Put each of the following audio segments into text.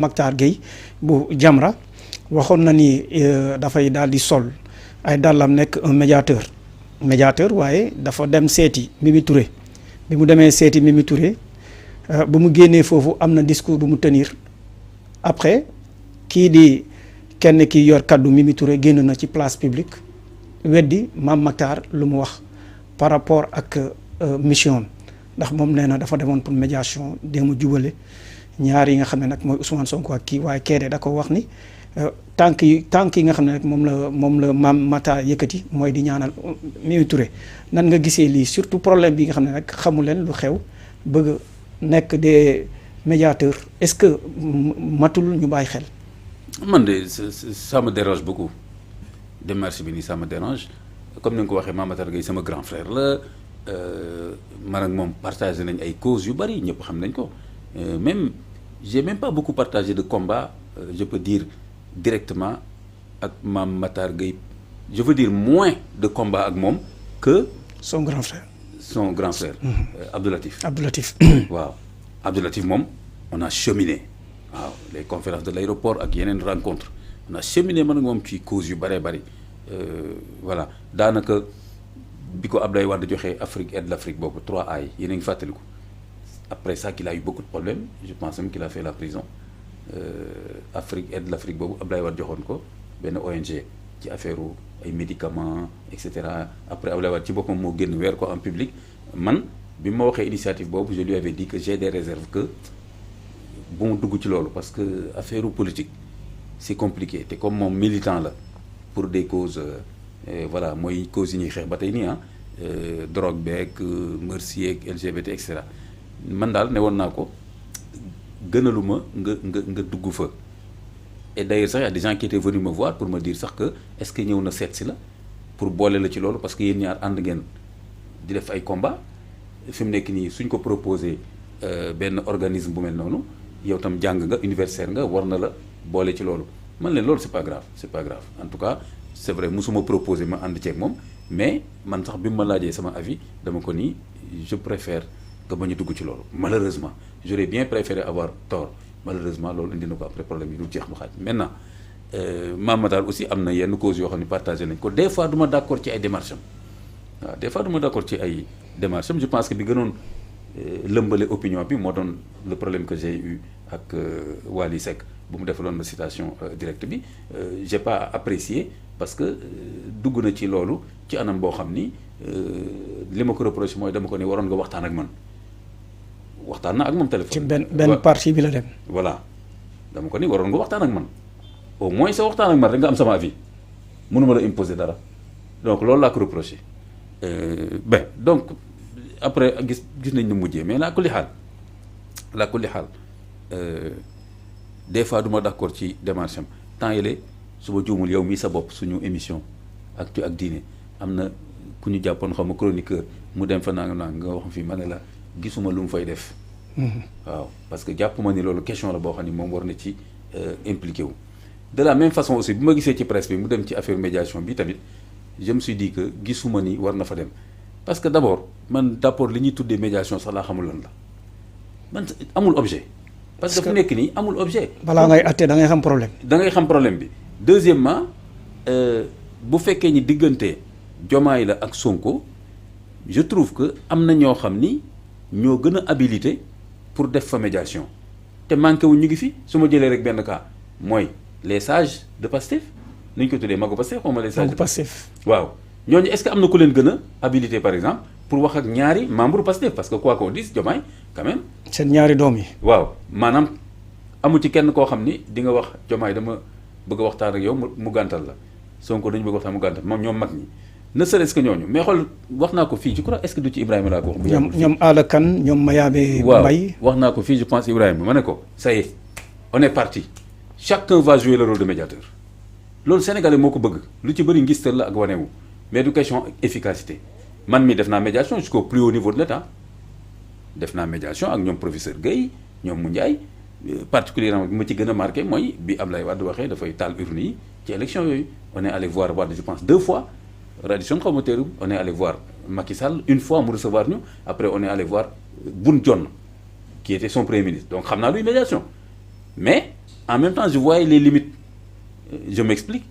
Mactar Gueye bu Jamra waxoon na ni dafay daal di sol ay dàllam nekk un médiateur waaye dafa dem seeti Mimi Touré bi mu demee seeti Mimi Touré bu mu génnee foofu am na discours bu mu tenir après kii di kenn ki yor kaddu Mimi Touré génn na ci place publique weddi Mame Mactar lu mu wax par rapport ak mission ndax moom nee na dafa demoon pour médiation déema jubale ñaar yi nga xam ne nag mooy Ousmane Sonko ak kii waaye Kédé da ko wax ni tànk yi nga xam ne nag moom la Mame Mactar yëkkati mooy di ñaanal Mimi Touré nan nga gisee lii surtout problème bi nga xam ne nag xamu leen lu xew bëgg nekk des médiateurs est-ce que matul ñu bàyyi xel. man de ça me dérange beaucoup démarche bi nii ça me dérange comme ni nga ko waxee Mame Mactar Gueye sama grand frère la man ak moom partagé nañ ay causes yu bari ñëpp xam nañ ko même j'ai même pas beaucoup partagé de combat je peux dire directement ak Mame Mactar Gueye je veux dire moins de combat ak moom que son grand frère Abdou Latif waaw Abdou Latif moom on a cheminé waaw les conférences de l'aéroport ak yeneen rencontre on a cheminé man ak moom ci cause yu bëree bëri voilà daanaka bi ko Abdoulaye Wade joxee Afrique aide l'Afrique boobu 3A yi yéen a ngi fàttaliku après ça qu'il a eu beaucoup de problèmes je pense même qu'il a fait la prison Afrique aide l'Afrique boobu Abdoulaye Wade joxoon ko benn ONG ci affaire ay médicaments et cetera après Abdoulaye Wade ci boppam moo génn weer ko en public man bi ma waxee initiative boobu je lui avais dit que j'ai des réserves que bu mu dugg ci loolu parce que affaire politique c'est compliqué te comme moom militant la pour des causes voilà mooy causes yi ñuy xeex ba tey nii drogue beeg merci ak LGBT et cetera man daal ne woon naa ko gënaluma nga dugg fa et d'ailleurs sax y a des gens qui étaient venus me voir pour me dire sax que est-ce que ñëw na seet si la pour boole la ci loolu parce que yéen ñaar ànd ngeen di def ay combat fi mu nekk nii suñ ko proposé benn organisme bu mel noonu yow tam jàng nga universitaire nga war na la boole ci loolu man leen loolu c'est pas grave en tout cas c'est vrai musuma proposé ma ànd ceeg moom mais man sax bi ma laajee sama avis dama ko nii je préfère nga bañ a dugg ci loolu malheureusement j'aurais bien préféré avoir tort malheureusement loolu indi na ko après problème yi du jeex du xaaj maintenant Mame Mactar aussi am na yenn causes yoo xam ne partagé nañ ko des fois du ma d'accord ci ay démarches am waaw des fois du ma d'accord ci ay démarches am je pense que bi gënoon lëmbale opinion bi moo doon le problème que j'ai eu ak Wally Seck bu mu defaloon la citation directe bi j'ai pas apprécié parce que dugg na ci loolu ci anam boo xam ni li ma ko reproché mooy dama ko ne waroon nga waxtaan ak man waxtaan na ak moom téléphone. ci benn partie bi la dem. voilà dama ko ni waroon nga waxtaan ak man au moins sa waxtaan ak man rek nga am sama avis mënuma la imposer dara donc loolu laa ko reproché ben donc après gis nañ ni mujjee mais laa kulli xaal des fois du ma d'accord ci démarche am temps yële su ma juumul yow mii sa bopp suñu émission Actu ak Diine am na ku ñu jàppoon xam ma chroniqueur mu dem fa naa nga wax fii ma ne la gisuma lu mu fay def. waaw parce que jàpp ma ni loolu question la boo xam ni moom war na ci impliqué wu. de la même façon aussi bu ma gisee ci presse bi mu dem ci affaire médiation bi tamit je me suis dit que gisuma ni war na fa dem parce que d'abord li ñuy tuddee médiation sax laa xamul lan la man amul objet. parce que fu nekk nii amul objet. balaa ngay àtte da ngay xam problème. da ngay xam problème bi deuxièmement bu fekkee ni diggante Diomaye la ak Sonko je trouve que am na ñoo xam ni ñoo gën a habilité pour def fa médiation te manqué wu ñu ngi fi su ma jëlee rek benn cas mooy les sages de Pastef nu ñu ko tuddee magu Pastef xaw ma les sages de Pastef waaw ñooñu est-ce que am na ku leen gën a habilité par exemple pour wax ak ñaari membre Pastef parce que quoi qu'on dise Diomaye quand même. seen ñaari doom yi. waaw maanaam amu ci kenn koo xam ni di nga wax Diomaye dama bëgg a waxtaan ak yow mu gàntal la Sonko dañu bëgg waxtaan mu gàntal moom ñoom mag ñi ne serait-ce que ñooñu mais xool wax naa ko fii je crois est-ce que du ci Ibrahima laa ko wax. ñoom Alla Kane ñoom Mayaabe Mbaye. wax naa ko fii je pense Ibrahima ma ne ko ça y est on est parti chacun va jouer le rôle de médiateur loolu Sénégalais moo ko bëgg lu ci bëri ngistal la ak wanewu mais du question efficacité man mi def naa médiation jusqu'au plus haut niveau de l'État def naa médiation ak ñoom professeur Guèye ñoom Moundiaye particulièrement bi ma ci gën a marqué mooy bi Ablaye Wade waxee dafay taal urne yi ci élection yooyu on est allé voir Wade je pense 2 fois Radisson xaw ma teeru on est allé voir Macky Sall une fois mu recevoir ñu après on est allé voir Boun Dionne qui était son premier ministre donc xam naa luy médiation mais en même temps je voyais les limites. Je m'explique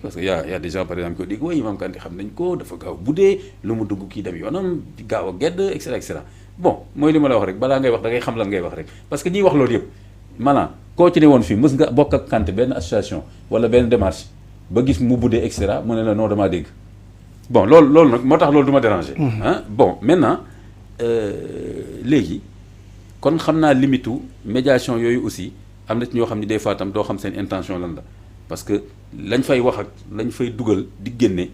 parce que y a des gens par exemple qui disent oui Imam Kanté xam nañ ko dafa gaaw budee lu mu dugg kii dem yoonam gaaw a gedd et cetera bon mooy li ma la wax rek balaa ngay wax da ngay xam lan ngay wax rek parce que ñiy wax loolu yëpp maanaam koo ci ne woon fii mës nga bokk ak Kanté benn association wala benn démarche ba gis mu budee et cetera mu ne la non damaa dégg bon loolu nag moo tax loolu du ma déranger. Bon maintenant léegi kon xam naa limitu médiation yooyu aussi am na ci ñoo xam ne des fois tam doo xam seen intention lan la parce que lañ fay wax ak lañ fay dugal di génne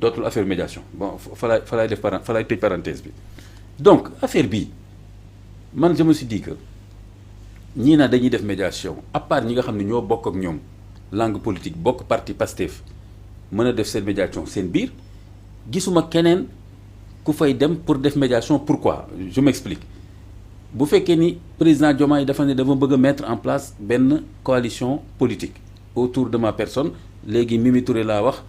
dootul affaire médiation bon fa laay tëj parenthèse bi donc affaire bii man je me suis dit que ñii naa dañuy def médiation à part ñi nga xam ne ñoo bokk ak ñoom langue politique bokk parti Pastef mën a def seen médiation seen biir gisuma keneen ku fay dem pour def médiation pourquoi je m'explique bu fekkee ni président Diomaye dafa ne dama bëgg a mettre en place benn coalition politique autour de ma personne léegi Mimi Touré laa wax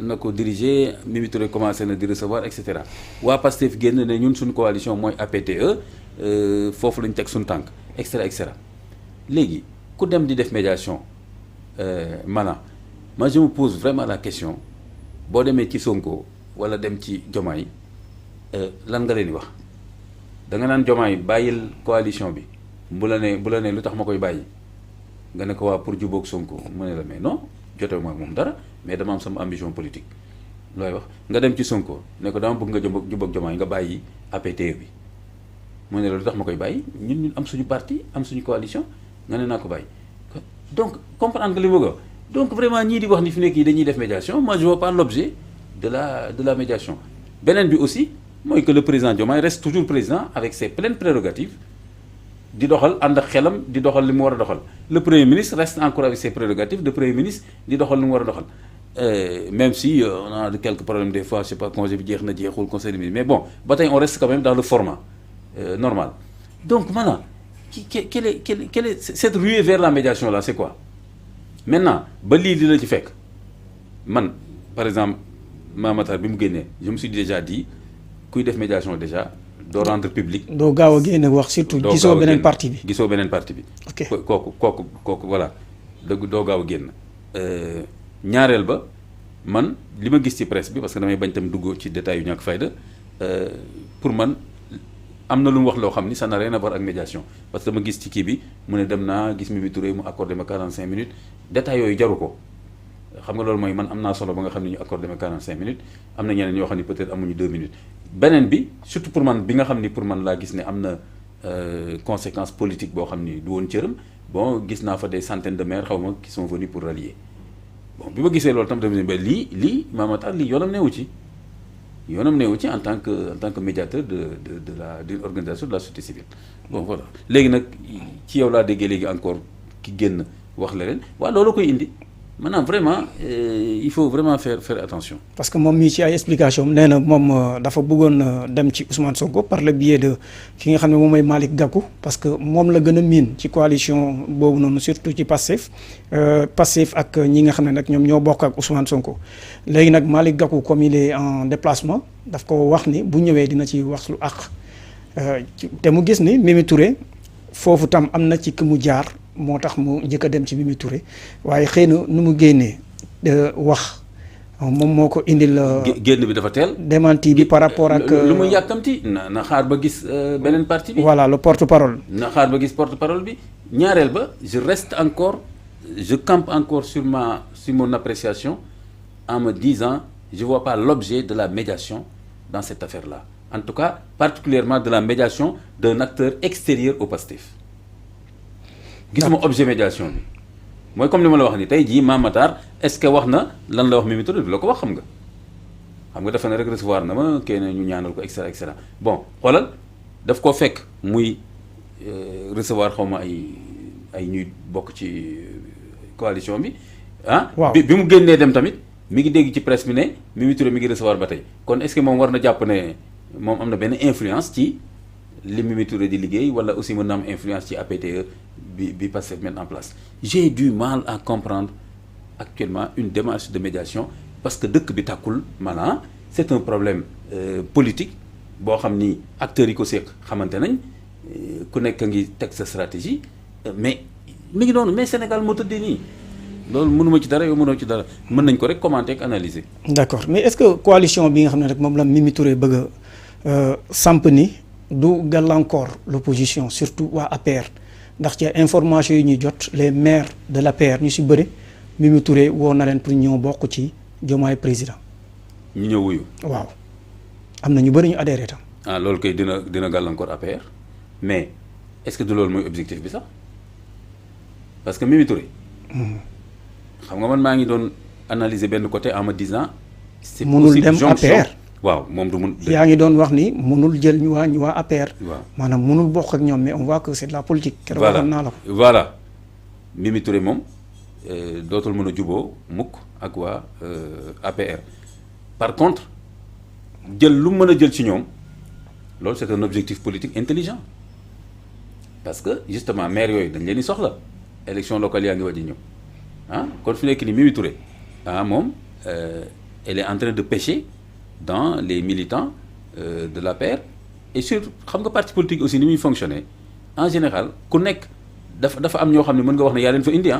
na ko diriger Mimi Touré commencé na di recevoir et cetera waa Pastef génn ne ñun suñu coalition mooy APTE foofu lañ teg suñu tànk et cetera léegi ku dem di def médiation maanaam moi je me pose vraiment la question boo demee ci Sonko wala dem ci Diomaye lan nga leen di wax da nga naan Diomaye bàyyil coalition bi bu la ne lu tax ma koy bàyyi nga ne ko waa pour jubóog Sonko mu ne la mais non jotewu ma ak moom dara mais dama am sama ambition politique looy wax nga dem ci Sonko ne ko dama bëgg nga jubóog Diomaye nga bàyyi APTE bi mu ne la lu tax ma koy bàyyi ñun am suñu parti am suñu coalition nga ne naa ko bàyyi donc comprendre nga li ma bëgg donc vraiment ñii di wax ni fi nekk yi dañuy def médiation moi je vois pas l'objet de la médiation beneen bi aussi mooy que le président Diomaye reste toujours président avec ses pleines prérogatives di doxal ànd ak xelam di doxal li mu war a doxal le premier ministre reste encore avec ses prérogatives de premier ministre di doxal li mu war a doxal même si on a quelques problèmes des fois je sais pas congé bi jeex na jeexul conseil des ministres mais bon ba tey on reste quand même dans le format normal donc maintenant quelle est cette ruée vers la médiation là c'est quoi maintenant ba lii di la ci fekk man par exemple Mamatar bi mu génnee je me suis déjà dit kuy def médiation déjà doo rendre public. doo gaaw a génne wax surtout. gisoo beneen parti bi gisoo beneen parti bi. ok kooku voilà doo gaaw a génn. ñaareel ba man li ma gis ci presse bi parce que damay bañ tam dugg ci détails yu ñàkk fayda pour man am na lu mu wax loo xam ni ça n'a rien à voir ak médiation parce que dama gis ci kii bi mu ne dem naa gis Mimi Touré mu accordé ma 45 minutes détails yooyu jaru ko. xam nga loolu mooy man am naa solo ba nga xam ne ñu accordé ma 45 minutes am na ñeneen ñoo xam ne peut-être amuñu 2 minutes beneen bi surtout pour man bi nga xam ni pour man laa gis ne am na conséquence politique boo xam ni du woon cëram bon gis naa fa des centaines de maires xaw ma qui sont venus pour rallier bon bi ma gisee loolu tam dama ne ba lii Mamatar lii yoonam neewu ci en tant que médiateur d'une organisation de la société civile bon voilà léegi nag ci yow laa déggee léegi encore ki génn wax la leen waaw loolu koy indi maintenant vraiment il faut vraiment faire attention. parce que moom mii ci ay explication nee na moom dafa bëggoon dem ci Ousmane Sonko par le biais de ki nga xam ne moom mooy Malick Gakou parce que moom la gën a miin ci coalition boobu noonu surtout ci Pastef ak ñi nga xam ne nag ñoom ñoo bokk ak Ousmane Sonko léegi nag Malick Gakou comme il est en déplacement daf ko wax ni bu ñëwee dina ci wax lu àq te mu gis ni Mimi Touré foofu tam am na ci ki mu jaar. moo tax mu njëkk a dem ci Mimi Touré waaye xëy na nu mu génnee wax moom moo ko indil. génn bi dafa teel. démenti bi par rapport ak. lu muy yàkkamti na xaar ba gis beneen parti bi. voilà le porte-parole. na xaar ba gis porte-parole bi ñaareel ba je campe encore sur mon appréciation en me disant je vois pas l'objet de la médiation dans cette affaire-là en tout cas particulièrement de la médiation d'un acteur extérieur au Pastef. gisuma objet médiation bi mooy comme li ma la wax ni tey jii Mamatar est-ce que wax na lan la wax Mimi Touré du la ko wax xam nga dafa ne rek recevoir na ma kenn ñu ñaanal ko et cetera bon xoolal daf koo fekk muy recevoir xaw ma ay ñuy bokk ci coalition bi waaw bi mu génnee dem tamit mi ngi dégg ci presse bi ne Mimi Touré mi ngi recevoir ba tey kon est-ce que moom war na jàpp ne moom am na benn influence ci li Mimi Touré di liggéey wala aussi mën na am influence ci APTE bi Pastef mettre en place j'ai du mal à comprendre actuellement une démarche de médiation parce que dëkk bi tàkkul maanaam c'est un problème politique boo xam ni acteurs yi ko seq xamante nañ ku nekk ngi teg sa stratégie mais mi ngi noonu mais Sénégal moo tëddee nii loolu mënuma ci dara yow mënoo ci dara mën nañ ko rek commenter ak analyser. d'accord mais est-ce que coalition bi nga xam ne rek moom la Mimi Touré bëgg a samp ni du gàllankoor l'opposition surtout waa APR ndax ci information yi ñuy jot les maires de l'APR ñu si bëri Mimi Touré woo na leen pour ñëw bokk ci Diomaye président. ñu ñëw wuyu. waaw am na ñu bëri ñu adhéré tam. ah loolu kay dina gàllankoor APR mais est-ce que du loolu mooy objectif bi sax parce que Mimi Touré. xam nga man maa ngi doon analyser benn côté en me disant. c'est mënul dem APR. waaw moom du mun. yaa ngi doon wax ni mënul jël ñu waa APR. waaw maanaam mënul bokk ak ñoom mais on voit que c'est de la politique. keroog waxoon naa la ko. voilà Mimi Touré moom dootul mën a juboo mukk ak waa APR par contre jël lu mën a jël ci ñoom loolu c'est un objectif politique intelligent parce que justement maire yooyu dañ leen di soxla élection locale yaa ngi waaj a ñëw ah kon fi nekk ni Mimi Touré moom elle est en train de pêcher dans les militants de l'APR et surtout xam nga parti politique aussi ni muy fonctionner en général ku nekk dafa am ñoo xam ne mën nga wax ne yaa leen fa indi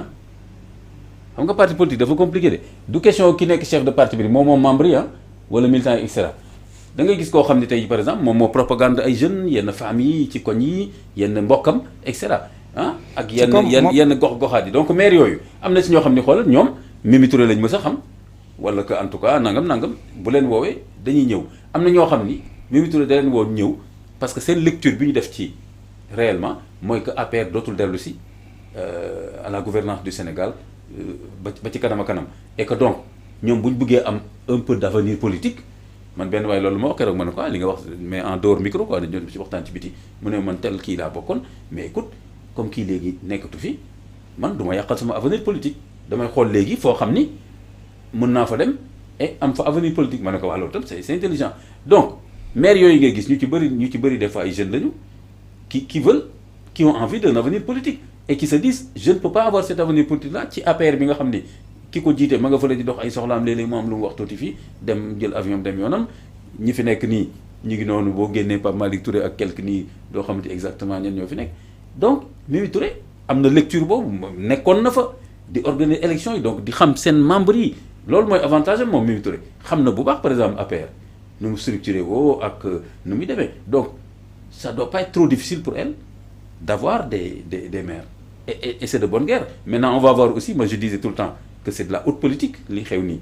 xam nga parti politique dafa compliqué de du question ki nekk chef de parti bi moom membre yi wala militant yi et cetera da ngay gis koo xam ne tey par exemple moom moo propagande ay jeunes yenn famille yi ci koñ yi yenn mbokkam et cetera ak yenn gox-goxaat yi donc maire yooyu am na si ñoo xam ne xoolal ñoom Mimi Touré lañ mës a xam wala que en tout cas nangam bu leen woowee dañuy ñëw am na ñoo xam ni Mimi Touré da leen woo ñëw parce que seen lecture bi ñu def ci réellement mooy que APR dootul dellu si à la gouvernance du Sénégal ba ci kanam a kanam et que donc ñoom bu ñu bëggee am un peu d'avenir politique man benn waaye loolu ma wax keroog ma ne ko li nga wax mais en dehors micro quoi dañu ci waxtaan ci biti mu ne man tel kii laa bokkoon mais écoute comme kii léegi nekkatu fi man du ma yàqal sama avenir politique damay xool léegi foo xam ni mën naa fa dem et am fa avenir politique ma ne ko wax loolu tam c'est intelligent donc maire yooyu ngay gis ñu ci bëri des fois ay jeunes lañu qui ont envie d'un avenir politique et qui se disent je ne peux pas avoir cet avenir politique là ci APR bi nga xam ni ki ko jiite ma nga fële di dox ay soxlaam léeg-léeg mu am lu mu wax tuuti fii dem jël avion dem yoonam ñi fi nekk nii ñu ngi noonu boo génnee Pape Malick Touré ak quelque nii doo xamante exactement ñen ñoo fi nekk donc Mimi Touré am na lecture boobu nekkoon na fa di organiser élection yi donc di xam seen membres yi loolu mooy avantage am moom Mimi Touré xam na bu baax par exemple APR nu mu structuré woo ak nu muy demee donc ça doit pas être trop difficile pour elle d'avoir des maires et c'est de bonne guerre maintenant on va voir aussi moi je disais tout le temps que c'est de la haute politique li xew nii